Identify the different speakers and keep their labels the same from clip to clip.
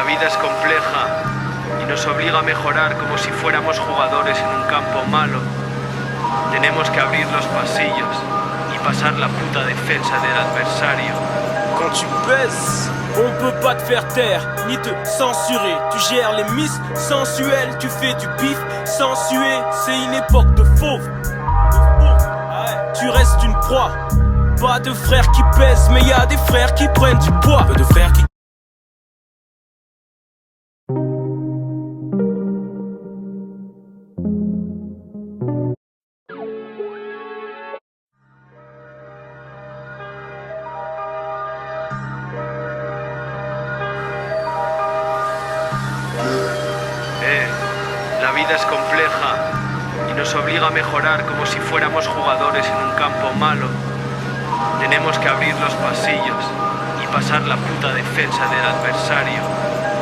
Speaker 1: vida es compleja y nos obliga a mejorar como si fuéramos jugadores en un campo malo. Tenemos que abrir los pasillos y pasar la puta defensa del adversario.
Speaker 2: Quand tu pèses, on peut pas te faire taire, ni te censurer. Tu gères les miss sensuelles, tu fais du bif sans suer. C'est une époque de fauve. Tu restes une proie. Pas de frères qui pèsent, mais y a des frères qui prennent du poids. Peu de frères qui...
Speaker 1: La vida es compleja y nos obliga a mejorar como si fuéramos jugadores en un campo malo. Tenemos que abrir los pasillos y pasar la puta defensa del adversario.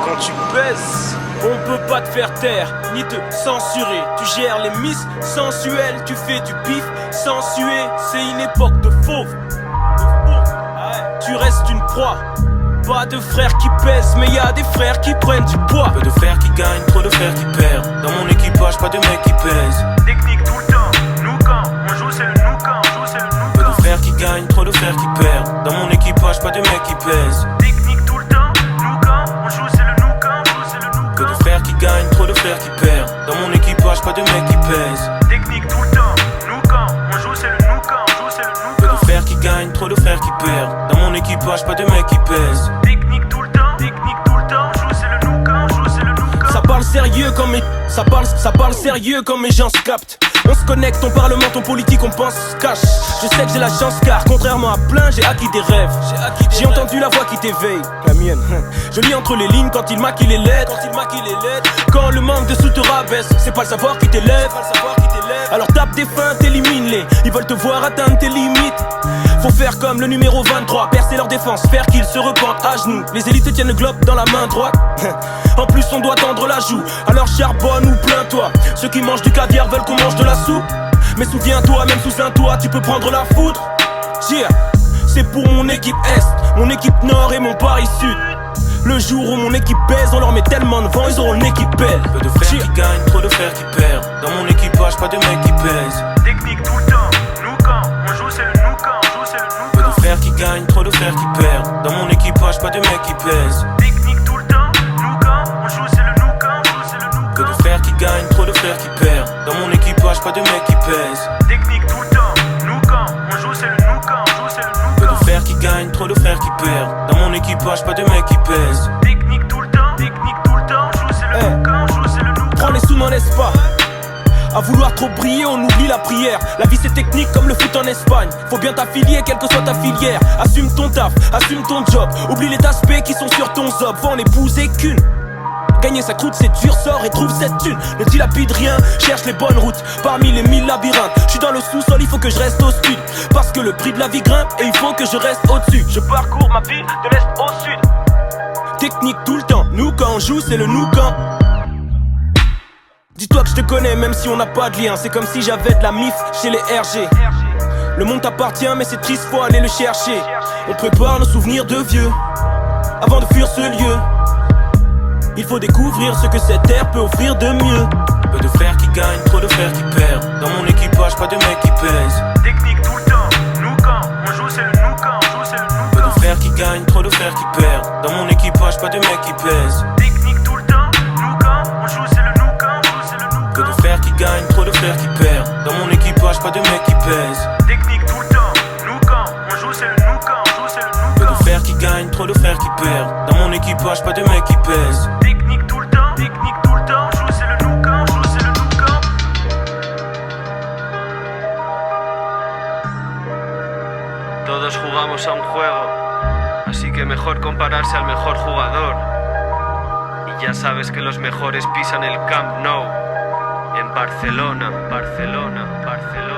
Speaker 2: Quand tu pèses, on peut pas te faire taire, ni te censurer. Tu gères les miss sensuelles, tu fais du bif sans suer. C'est une époque de fauve. Tu restes une proie. Pas de frères qui pèsent, mais y a des frères qui prennent du poids. Peu de frères qui gagnent, trop de frères qui perdent. Dans mon équipage, pas de mecs qui pèsent.
Speaker 3: Technique tout le temps, nous quand on joue c'est le nous quand, on joue c'est le nous
Speaker 2: Peu
Speaker 3: quand.
Speaker 2: de frères qui gagnent, trop de frères qui perdent. Dans mon équipage, pas de mecs qui pèsent.
Speaker 3: Technique tout le temps, nous quand on joue c'est le nous quand, on joue c'est le nous
Speaker 2: Peu
Speaker 3: quand.
Speaker 2: de frères qui gagnent, trop de frères qui perdent. Dans mon équipage, pas de mecs qui pèsent.
Speaker 3: Technique tout le temps, nous quand on joue c'est le nous quand, on joue c'est le nous
Speaker 2: Peu
Speaker 3: quand.
Speaker 2: de frères qui gagnent, trop de frères qui perdent. Dans mon équipage, pas de mecs qui pèsent.
Speaker 3: Technique tout le temps, on joue c'est le nous quand, on joue c'est le nous quand.
Speaker 2: Ça parle sérieux comme mes... Ça parle sérieux comme mes gens se captent. On se connecte, on parlement, ton politique, on pense, se cache. Je sais que j'ai la chance car, contrairement à plein, j'ai acquis des rêves. J'ai entendu la voix qui t'éveille, la mienne. Je lis entre les lignes quand il maquille les lettres. Quand le manque de sous te rabaisse, c'est pas le savoir qui t'élève. Alors tape des feintes, élimine-les. Ils veulent te voir atteindre tes limites. Faut faire comme le numéro 23, percer leur défense, faire qu'ils se repentent à genoux. Les élites tiennent le globe dans la main droite. En plus on doit tendre la joue, alors charbonne ou plains-toi. Ceux qui mangent du caviar veulent qu'on mange de la soupe. Mais souviens-toi, même sous un toit, tu peux prendre la foudre. Yeah, c'est pour mon équipe Est, mon équipe Nord et mon Paris Sud. Le jour où mon équipe pèse, on leur met tellement de vent, ils auront une équipe belle. Peu de frères qui gagnent, trop de frères qui perdent. Dans mon équipage, pas de mecs qui pèsent.
Speaker 3: Technique tout le temps, nous quand on joue c'est le nous quand, on joue c'est le nous
Speaker 2: Peu
Speaker 3: quand.
Speaker 2: de frères qui gagnent, trop de frères qui perdent. Dans mon équipage, pas de mecs qui pèsent.
Speaker 3: Technique tout le temps, nous quand on joue c'est le nous quand, on joue c'est le nous
Speaker 2: Peu
Speaker 3: quand.
Speaker 2: de frères qui gagnent, trop de frères qui perdent. Dans mon équipage, pas de mecs qui pèsent.
Speaker 3: Technique tout le temps, nous quand on joue c'est le nous quand, on joue c'est le nous
Speaker 2: Peu
Speaker 3: quand.
Speaker 2: de frères qui gagnent, trop de frères qui perdent. Dans mon équipage, pas de mecs qui pèsent.
Speaker 3: Technique tout le temps, on joue c'est le nous quand, on joue c'est le nous
Speaker 2: Prends
Speaker 3: quand.
Speaker 2: les sous, n'en laisse pas. À vouloir trop briller, on oublie la prière. La vie c'est technique comme le foot en Espagne. Faut bien t'affilier, quelle que soit ta filière. Assume ton taf, assume ton job. Oublie les aspects qui sont sur ton zob. Faut en épouser qu'une. Gagner sa croûte c'est dur, sort et trouve cette thune. Ne dilapide rien, cherche les bonnes routes. Parmi les 1000 labyrinthes, je suis dans le sous-sol, il faut que je reste au sud. Parce que le prix de la vie grimpe et il faut que je reste au-dessus. Je parcours ma ville de l'est au sud. Technique tout le temps, nous quand on joue c'est le nous quand. Dis-toi que je te connais même si on n'a pas de lien. C'est comme si j'avais de la mif chez les RG. Le monde t'appartient mais c'est triste, faut aller le chercher. On prépare nos souvenirs de vieux avant de fuir ce lieu. Il faut découvrir ce que cette terre peut offrir de mieux. Peu de frères qui gagnent, trop de frères qui perdent. Dans mon équipage, pas de mecs qui pèsent.
Speaker 3: Technique tout le temps, nous quand on joue c'est le nous quand, on joue c'est le nous
Speaker 2: Peu
Speaker 3: quand.
Speaker 2: de frères qui gagnent, trop de frères qui perdent. Dans mon équipage, pas de mecs qui pèsent.
Speaker 3: Technique tout le temps, nous quand on joue c'est le nous quand, on joue c'est le nous
Speaker 2: Peu
Speaker 3: quand.
Speaker 2: de frères qui gagnent, trop de frères qui perdent. Dans mon équipage, pas de mecs qui pèsent.
Speaker 3: Technique tout le temps, nous quand on joue c'est le nous quand, on joue c'est le nous
Speaker 2: Peu
Speaker 3: quand.
Speaker 2: de frères qui gagnent, trop de frères qui perdent. Dans mon équipage, pas de mecs qui pèsent.
Speaker 3: Technique tout le temps, on joue c'est le nous quand, on joue c'est le nous quand.
Speaker 1: Todos jugamos a un juego, así que mejor compararse al mejor jugador. Y ya sabes que los mejores pisan el Camp Nou. En Barcelona, Barcelona, Barcelona.